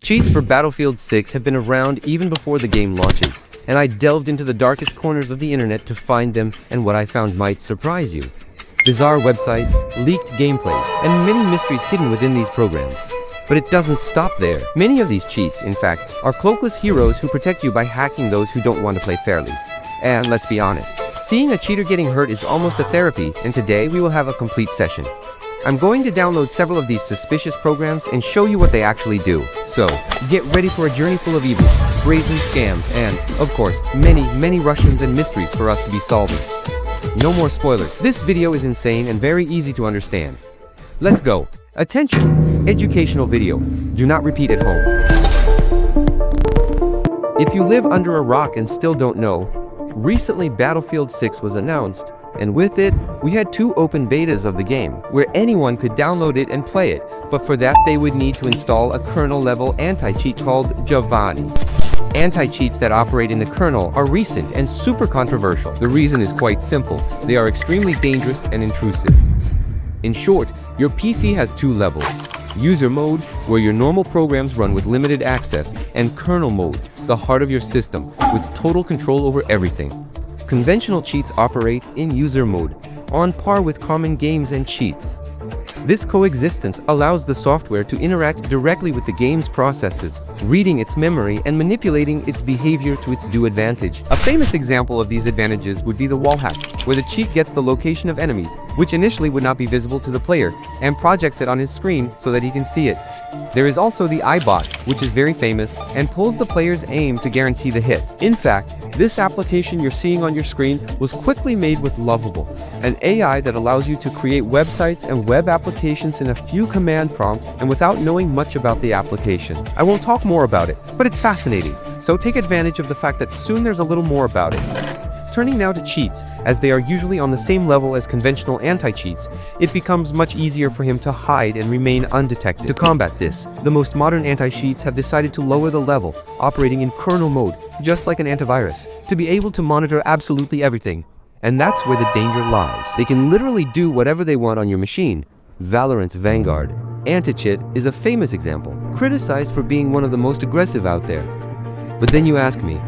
Cheats for Battlefield 6 have been around even before the game launches, and I delved into the darkest corners of the internet to find them, and what I found might surprise you. Bizarre websites, leaked gameplays, and many mysteries hidden within these programs. But it doesn't stop there. Many of these cheats, in fact, are cloakless heroes who protect you by hacking those who don't want to play fairly. And let's be honest, seeing a cheater getting hurt is almost a therapy, and today we will have a complete session. I'm going to download several of these suspicious programs and show you what they actually do. So, get ready for a journey full of evil, brazen scams, and, of course, many Russians and mysteries for us to be solving. No more spoilers. This video is insane and very easy to understand. Let's go. Attention! Educational video. Do not repeat at home. If you live under a rock and still don't know, recently Battlefield 6 was announced, and with it, we had 2 open betas of the game, where anyone could download it and play it, but for that they would need to install a kernel-level anti-cheat called Jansen. Anti-cheats that operate in the kernel are recent and super controversial. The reason is quite simple. They are extremely dangerous and intrusive. In short, your PC has 2 levels. User mode, where your normal programs run with limited access, and kernel mode, the heart of your system, with total control over everything. Conventional cheats operate in user mode, on par with common games and cheats. This coexistence allows the software to interact directly with the game's processes, reading its memory and manipulating its behavior to its due advantage. A famous example of these advantages would be the wall hack, where the cheat gets the location of enemies, which initially would not be visible to the player, and projects it on his screen so that he can see it. There is also the iBot, which is very famous and pulls the player's aim to guarantee the hit. In fact, this application you're seeing on your screen was quickly made with Lovable, an AI that allows you to create websites and web applications in a few command prompts and without knowing much about the application. I won't talk more about it, but it's fascinating, so take advantage of the fact that soon there's a little more about it. Turning now to cheats, as they are usually on the same level as conventional anti-cheats, it becomes much easier for him to hide and remain undetected. To combat this, the most modern anti-cheats have decided to lower the level, operating in kernel mode, just like an antivirus, to be able to monitor absolutely everything. And that's where the danger lies. They can literally do whatever they want on your machine. Valorant's Vanguard anti-cheat is a famous example, criticized for being one of the most aggressive out there. But then you ask me,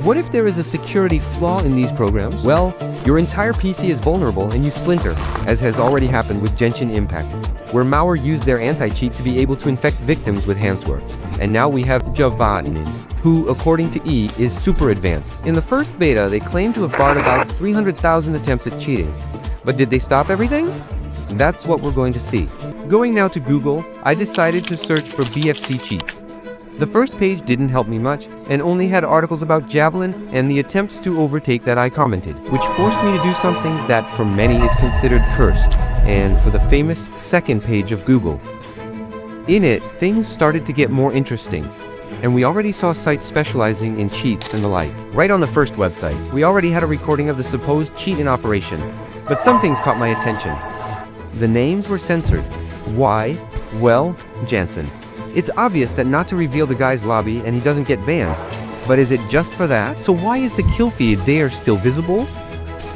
what if there is a security flaw in these programs? Well, your entire PC is vulnerable and you splinter, as has already happened with Genshin Impact, where malware used their anti-cheat to be able to infect victims with handswear. And now we have Jansen, who, according to E, is super advanced. In the first beta, they claimed to have barred about 300,000 attempts at cheating. But did they stop everything? That's what we're going to see. Going now to Google, I decided to search for BFC cheats. The first page didn't help me much, and only had articles about Javelin and the attempts to overtake that I commented, which forced me to do something that for many is considered cursed, and for the famous second page of Google. In it, things started to get more interesting, and we already saw sites specializing in cheats and the like. Right on the first website, we already had a recording of the supposed cheat in operation, but some things caught my attention. The names were censored. Why? Well, Jansen. It's obvious that not to reveal the guy's lobby and he doesn't get banned. But is it just for that? So why is the kill feed there still visible?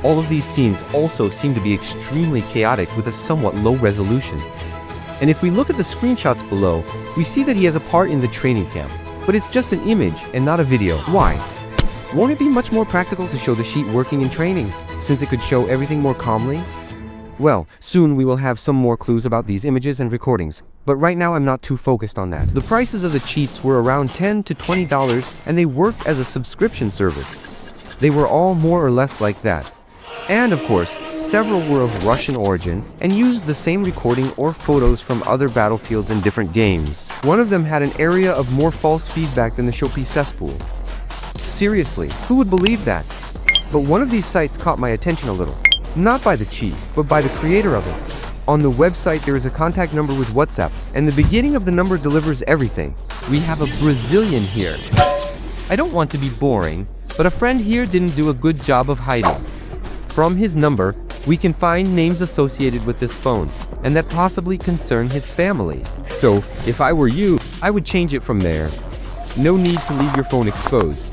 All of these scenes also seem to be extremely chaotic with a somewhat low resolution. And if we look at the screenshots below, we see that he has a part in the training camp. But it's just an image and not a video. Why? Won't it be much more practical to show the sheet working in training, since it could show everything more calmly? Well, soon we will have some more clues about these images and recordings, but right now I'm not too focused on that. The prices of the cheats were around $10 to $20, and they worked as a subscription service. They were all more or less like that. And of course, several were of Russian origin and used the same recording or photos from other battlefields in different games. One of them had an area of more false feedback than the Shopee cesspool. Seriously, who would believe that? But one of these sites caught my attention a little. Not by the cheat, but by the creator of it. On the website there is a contact number with WhatsApp, and the beginning of the number delivers everything. We have a Brazilian here. I don't want to be boring, but a friend here didn't do a good job of hiding. From his number, we can find names associated with this phone, and that possibly concern his family. So, if I were you, I would change it from there. No need to leave your phone exposed.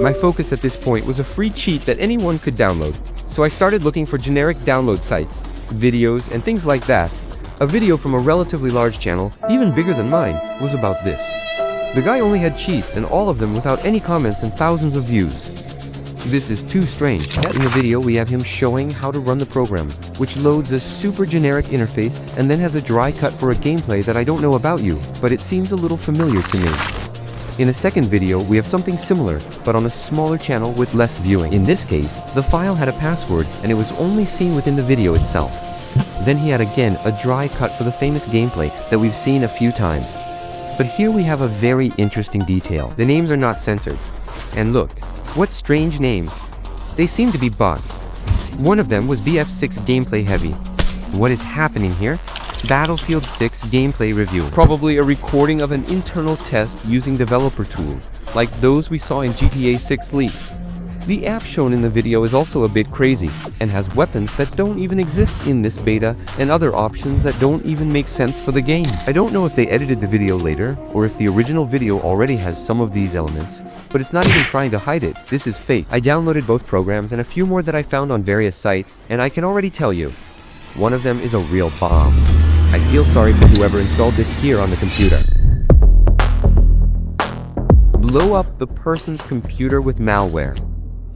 My focus at this point was a free cheat that anyone could download, so I started looking for generic download sites, videos, and things like that. A video from a relatively large channel, even bigger than mine, was about this. The guy only had cheats, and all of them without any comments and thousands of views. This is too strange. In the video, we have him showing how to run the program, which loads a super generic interface and then has a dry cut for a gameplay that I don't know about you, but it seems a little familiar to me. In a second video, we have something similar, but on a smaller channel with less viewing. In this case, the file had a password and it was only seen within the video itself. Then he had again a dry cut for the famous gameplay that we've seen a few times. But here we have a very interesting detail. The names are not censored. And look, what strange names. They seem to be bots. One of them was BF6 Gameplay Heavy. What is happening here? Battlefield 6 gameplay review. Probably a recording of an internal test using developer tools, like those we saw in GTA 6 leaks. The app shown in the video is also a bit crazy, and has weapons that don't even exist in this beta, and other options that don't even make sense for the game. I don't know if they edited the video later, or if the original video already has some of these elements, but it's not even trying to hide it. This is fake. I downloaded both programs and a few more that I found on various sites, and I can already tell you, one of them is a real bomb. I feel sorry for whoever installed this here on the computer. Blow up the person's computer with malware.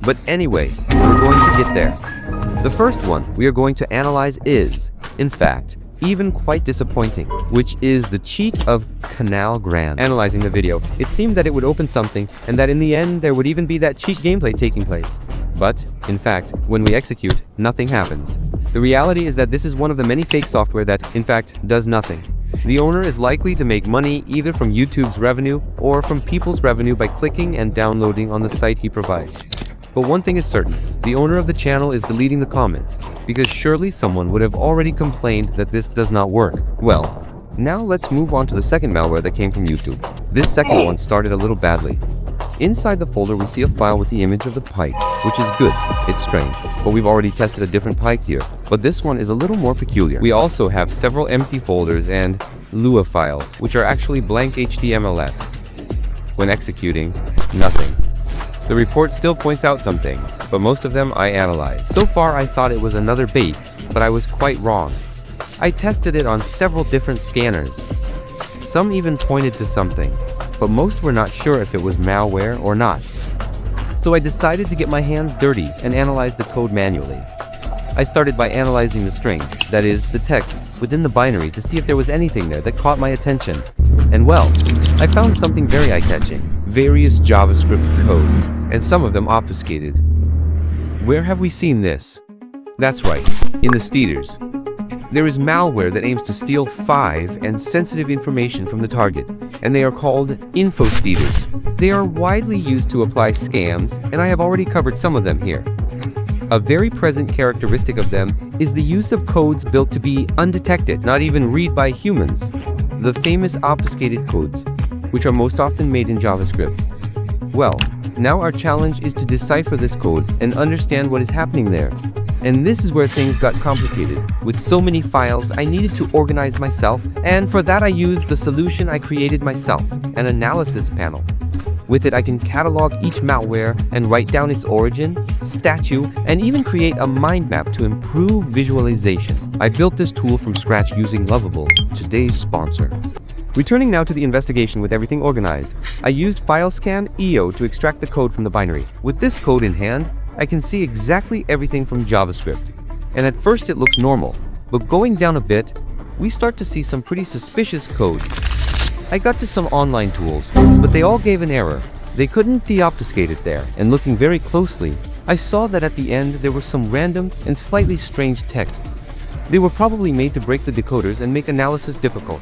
But anyway, we're going to get there. The first one we are going to analyze is, in fact, even quite disappointing, which is the cheat of Canal Grand. Analyzing the video, it seemed that it would open something, and that in the end there would even be that cheat gameplay taking place. But, in fact, when we execute, nothing happens. The reality is that this is one of the many fake software that, in fact, does nothing. The owner is likely to make money either from YouTube's revenue or from people's revenue by clicking and downloading on the site he provides. But one thing is certain, the owner of the channel is deleting the comments, because surely someone would have already complained that this does not work. Well, now let's move on to the second malware that came from YouTube. This second one started a little badly. Inside the folder we see a file with the image of the pike, which is good. It's strange, but we've already tested a different pike here. But this one is a little more peculiar. We also have several empty folders and Lua files, which are actually blank HTMLs. When executing, nothing. The report still points out some things, but most of them I analyzed. So far I thought it was another bait, but I was quite wrong. I tested it on several different scanners. Some even pointed to something, but most were not sure if it was malware or not. So I decided to get my hands dirty and analyze the code manually. I started by analyzing the strings, that is, the texts, within the binary to see if there was anything there that caught my attention. And well, I found something very eye-catching. Various JavaScript codes, and some of them obfuscated. Where have we seen this? That's right, in the stealers. There is malware that aims to steal 5 and sensitive information from the target, and they are called info stealers. They are widely used to apply scams, and I have already covered some of them here. A very present characteristic of them is the use of codes built to be undetected, not even read by humans. The famous obfuscated codes, which are most often made in JavaScript. Well, now our challenge is to decipher this code and understand what is happening there. And this is where things got complicated. With so many files, I needed to organize myself, and for that I used the solution I created myself, an analysis panel. With it I can catalog each malware and write down its origin, statue, and even create a mind map to improve visualization. I built this tool from scratch using Lovable, today's sponsor. Returning now to the investigation with everything organized, I used FileScan EO to extract the code from the binary. With this code in hand, I can see exactly everything from JavaScript. And at first it looks normal, but going down a bit, we start to see some pretty suspicious code. I got to some online tools, but they all gave an error. They couldn't deobfuscate it there, and looking very closely, I saw that at the end there were some random and slightly strange texts. They were probably made to break the decoders and make analysis difficult.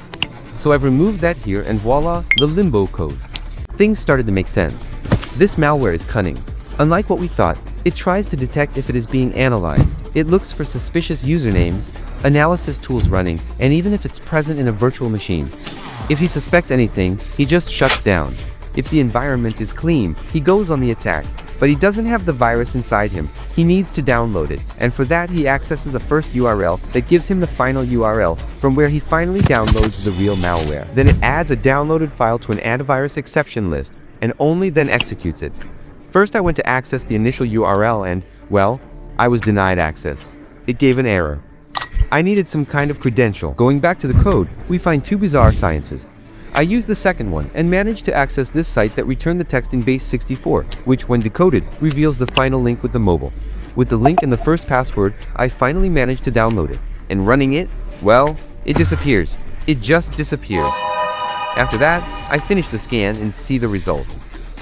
So I've removed that here, and voila, the limbo code. Things started to make sense. This malware is cunning. Unlike what we thought, it tries to detect if it is being analyzed. It looks for suspicious usernames, analysis tools running, and even if it's present in a virtual machine. If he suspects anything, he just shuts down. If the environment is clean, he goes on the attack. But he doesn't have the virus inside him. He needs to download it, and for that he accesses a first URL that gives him the final URL from where he finally downloads the real malware. Then it adds a downloaded file to an antivirus exception list, and only then executes it. First I went to access the initial URL and, well, I was denied access. It gave an error. I needed some kind of credential. Going back to the code, we find two bizarre sciences. I used the second one and managed to access this site that returned the text in base 64, which when decoded, reveals the final link with the mobile. With the link and the first password, I finally managed to download it. And running it, well, it disappears. It just disappears. After that, I finish the scan and see the result.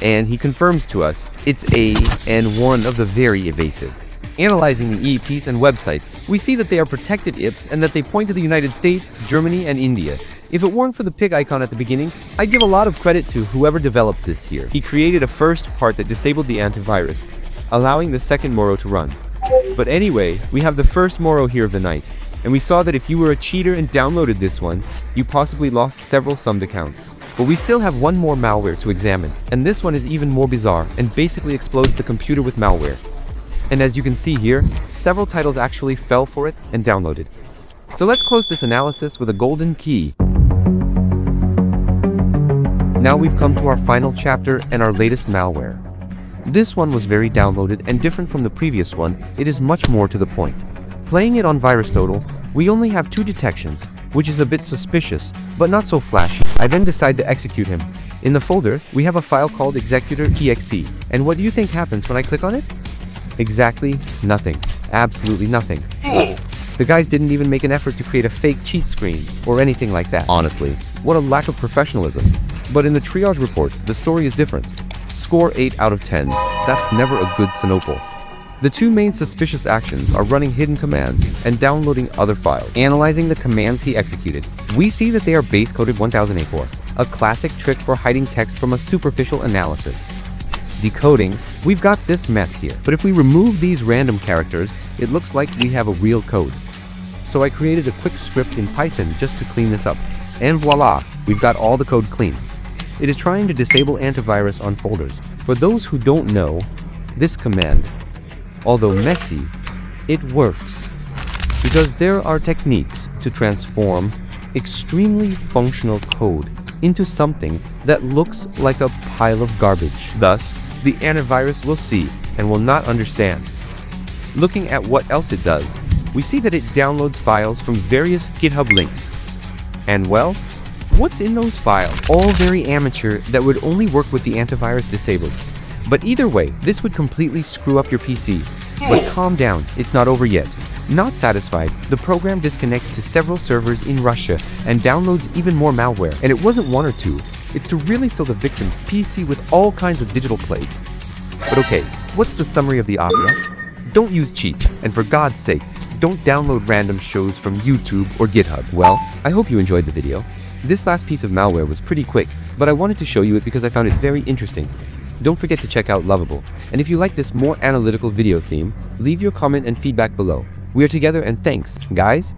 And he confirms to us it's A and one of the very evasive. Analyzing the EEPs and websites, we see that they are protected IPs and that they point to the United States, Germany, and India. If it weren't for the pig icon at the beginning, I'd give a lot of credit to whoever developed this here. He created a first part that disabled the antivirus, allowing the second Moro to run. But anyway, we have the first Moro here of the night, and we saw that if you were a cheater and downloaded this one, you possibly lost several summed accounts. But we still have one more malware to examine, and this one is even more bizarre and basically explodes the computer with malware. And as you can see here, several titles actually fell for it and downloaded. So let's close this analysis with a golden key. Now we've come to our final chapter and our latest malware. This one was very downloaded and different from the previous one. It is much more to the point. Playing it on VirusTotal, we only have 2 detections, which is a bit suspicious, but not so flashy. I then decide to execute him. In the folder, we have a file called executor.exe, and what do you think happens when I click on it? Exactly nothing. Absolutely nothing. The guys didn't even make an effort to create a fake cheat screen or anything like that. Honestly, what a lack of professionalism. But in the triage report, the story is different. Score 8 out of 10. That's never a good Sinopal. The 2 main suspicious actions are running hidden commands and downloading other files. Analyzing the commands he executed, we see that they are base-coded 1004, a classic trick for hiding text from a superficial analysis. Decoding, we've got this mess here, but if we remove these random characters, it looks like we have a real code. So I created a quick script in Python just to clean this up, and voila, we've got all the code clean. It is trying to disable antivirus on folders. For those who don't know, this command, although messy, it works. Because there are techniques to transform extremely functional code into something that looks like a pile of garbage. Thus, the antivirus will see and will not understand. Looking at what else it does, we see that it downloads files from various GitHub links. And well, what's in those files? All very amateur that would only work with the antivirus disabled. But either way, this would completely screw up your PC. But calm down, it's not over yet. Not satisfied, the program disconnects to several servers in Russia and downloads even more malware. And it wasn't 1 or 2, it's to really fill the victim's PC with all kinds of digital plagues. But okay, what's the summary of the opera? Don't use cheats, and for God's sake, don't download random shows from YouTube or GitHub. Well, I hope you enjoyed the video. This last piece of malware was pretty quick, but I wanted to show you it because I found it very interesting. Don't forget to check out Lovable, and if you like this more analytical video theme, leave your comment and feedback below. We are together and thanks, guys!